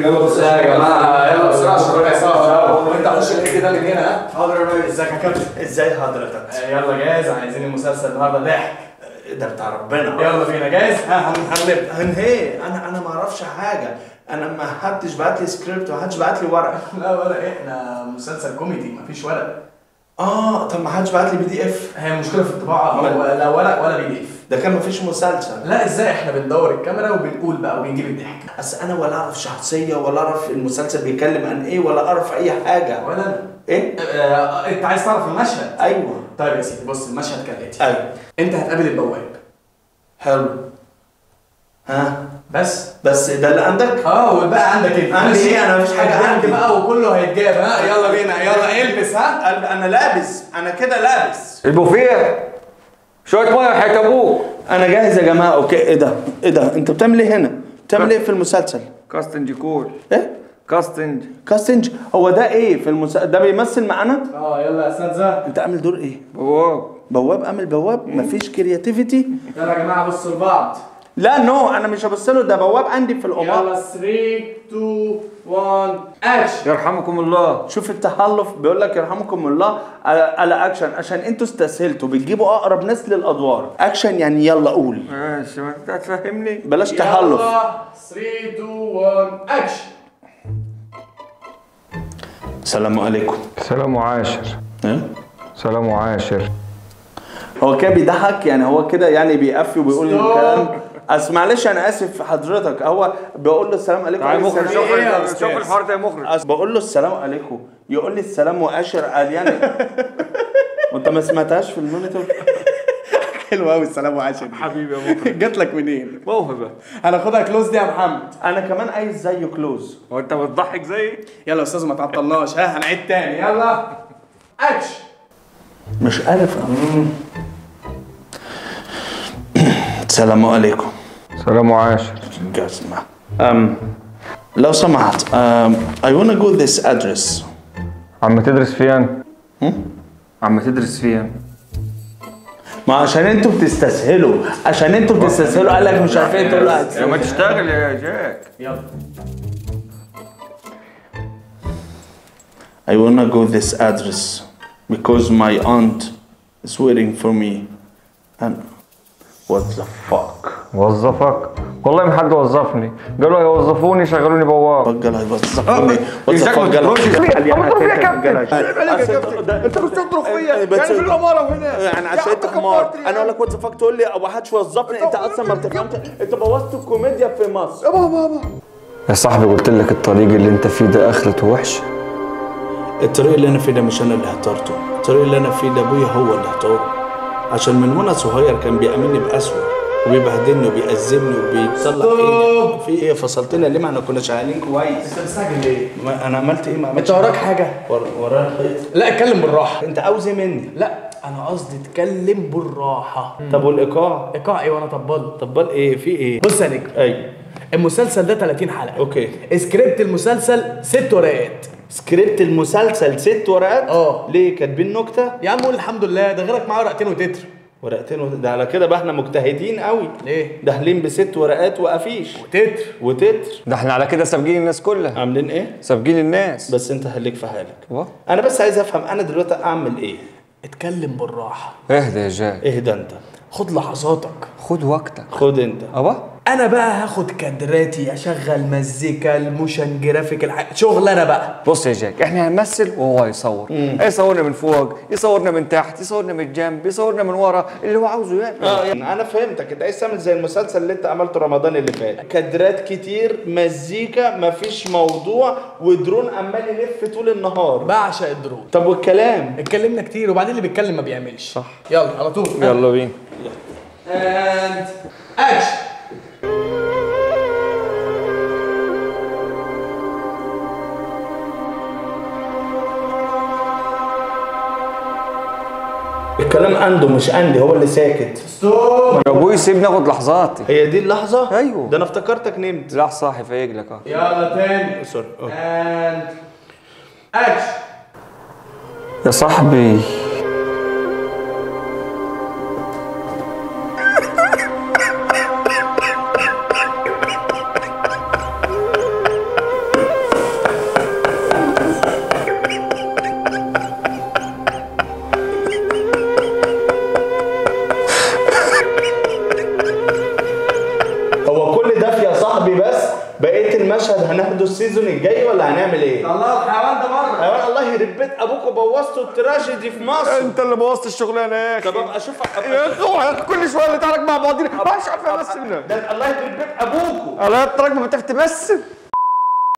يلا بص يا جماعه، يلا بسرعه عشان ربع ساعه وانت خش الحته ده من هنا. حاضر يا ريس. ازيك يا كابتن؟ ازاي حضرتك؟ يلا جاهز؟ عايزين المسلسل النهارده ضحك. ده بتاع ربنا. يلا بينا. جاهز؟ هنهي. انا ما اعرفش حاجه. انا ما حدش بعت لي سكريبت وما حدش بعت لي ورقه. لا ورق ايه؟ احنا مسلسل كوميدي مفيش ورق. طب ما حدش بعت لي PDF. هي المشكله في الطباعه، لا ورق ولا PDF. ده كان مفيش مسلسل. لا ازاي؟ احنا بندور الكاميرا وبنقول بقى وبنجيب الضحك. بس انا ولا اعرف شخصيه ولا اعرف المسلسل بيتكلم عن ايه ولا اعرف اي حاجه. ولا انا. ايه؟ انت عايز تعرف المشهد؟ ايوه. طيب يا سيدي بص، المشهد كالاتي. ايوه. انت هتقابل البواب. حلو. ها؟ بس ده اللي عندك؟ والباقي عندك انت. عندي ايه؟ انا مفيش حاجه عندي بقى وكله هيتجاب. يلا بينا، يلا البس. انا لابس، انا كده لابس. البوفيه شويه ميه حياة ابوك. انا جاهز يا جماعه. اوكي. ايه ده؟ انت بتعمل ايه هنا؟ بتعمل ايه في المسلسل؟ كاستنج كول. ايه؟ كاستنج. هو ده ايه في المسلسل؟ ده بيمثل معانا؟ يلا يا اساتذه. انت عامل دور ايه؟ بواب. اعمل بواب. مفيش كرياتيفيتي. يلا يا جماعه بصوا لبعض. لا انا مش هبص له، ده بواب عندي في القمار. يلا 3 2 1 اكشن. يرحمكم الله. شوف التحلف، بيقول لك يرحمكم الله على اكشن، عشان انتوا استسهلتوا بتجيبوا اقرب ناس للادوار. اكشن يعني يلا قول. ماشي، ما انت هتفهمني. بلاش تحلف. يلا 3 2 1 اكشن. السلام عليكم. سلام عاشر. ايه؟ سلام عاشر. هو كده بيضحك يعني؟ هو كده يعني بيقفي وبيقول الكلام؟ معلش انا اسف حضرتك. هو بيقول له السلام عليكم. تعال مخرج، شوف الحوار ده يا مخرج. بقول له السلام عليكم، يقول لي السلام واشر. قال يعني وانت ما سمعتهاش في المونيتور؟ حلو قوي السلام واشر. حبيبي يا مخرج. جات لك منين؟ موهبه. هناخدها كلوز دي يا محمد. انا كمان عايز زيه كلوز. هو انت بتضحك زيي؟ يلا يا استاذ ما تعطلناش. هنعيد تاني. يلا اكشن. مش عارف. السلام عليكم. سلام عاشر. جسمة. لو سمحت I wanna go this address. عم تدرس فين؟ عم تدرس فين؟ ما عشان انتوا بتستسهلوا، قال لك مش عارف ايه تقول له يا ما تشتغل يا جاك. يلا. I wanna go this address because my aunt is waiting for me and what the fuck. وظفك؟ والله ما حد وظفني، قالوا هيوظفوني شغلوني بواب. بقى هيوظفوني. انت كنت تضرب فيا يعني في الاماره هنا يعني عشان حمار. انا اقول لك وات ذا فاك تقول لي ما حدش وظفني؟ انت اصلا ما بتفهمش. انت بوظت الكوميديا في مصر. بابا يا صاحبي قلت لك الطريق اللي انت فيه ده اخرته وحشه. الطريق اللي انا فيه ده مش انا اللي اخترته، الطريق اللي انا فيه ده ابويا هو اللي اختاره، عشان من وانا صغير كان بيعاملني بأسوأ وبيبهدلني وبيأذبني وبيطلع ايدي. في ايه فصلتنا ليه؟ ما احنا كنا شغالين كويس. انت مستعجل ليه؟ انا عملت ايه؟ ما عملتش. انت وراك حاجه؟ ورايا خيط. لا اتكلم بالراحه. انت عاوز ايه مني؟ لا انا قصدي اتكلم بالراحه. طب والايقاع؟ ايقاع ايه وانا طبال ايه؟ في ايه؟ بص يا نجم. ايوه. المسلسل ده 30 حلقه. اوكي. سكريبت المسلسل 6 ورقات. سكريبت المسلسل 6 ورقات؟ ليه كاتبين نكته؟ يا عم قول الحمد لله، ده غيرك معاه ورقتين وتتر. ده على كده بقى احنا مجتهدين قوي. ليه؟ داخلين ب6 ورقات وقفيش وتتر. ده احنا على كده سابقين الناس كلها. عاملين ايه؟ سابقين الناس. بس انت خليك في حالك. انا بس عايز افهم انا دلوقتي اعمل ايه؟ اتكلم بالراحه. اهدى يا جاك. اهدى انت. خد لحظاتك. خد وقتك. خد انت. انا بقى هاخد كادراتي، اشغل مزيكا، الموشن جرافيك، شغل انا بقى. بص يا جاك، احنا هنمثل وهو هيصور. يصورنا من فوق، يصورنا من تحت، يصورنا من الجنب، يصورنا من ورا، اللي هو عاوزه يعني. انا فهمتك. انت عايز تعمل زي المسلسل اللي انت عملته رمضان اللي فات، كادرات كتير، مزيكا، مفيش موضوع، ودرون عمال يلف طول النهار. بعشق الدرون. طب والكلام؟ اتكلمنا كتير وبعدين اللي بيتكلم ما بيعملش. صح. يلا على طول. يلا بينا. اند اكشن. الكلام عنده مش عندي، هو اللي ساكت. ستوب يا ابوي سيبني اخد لحظاتي. هي دي اللحظة؟ ايوه. ده انا افتكرتك نمت. لا صاحي فايق لك اهو. يلا تاني. سوري. اند اكشن. يا صاحبي هناخده السيزون الجاي ولا هنعمل ايه؟ طلعوا الحيوان ده بره. حيوان الله يخرب بيت ابوكوا بوظتوا التراجيدي في مصر. انت اللي بوظت الشغلانه يا اخي. طب ابقى اشوف يا اخي كل شويه نتحرك مع بعضينا مش عارف امثل. ده الله يخرب بيت ابوكوا. الله يترك ما بتعرف تمثل.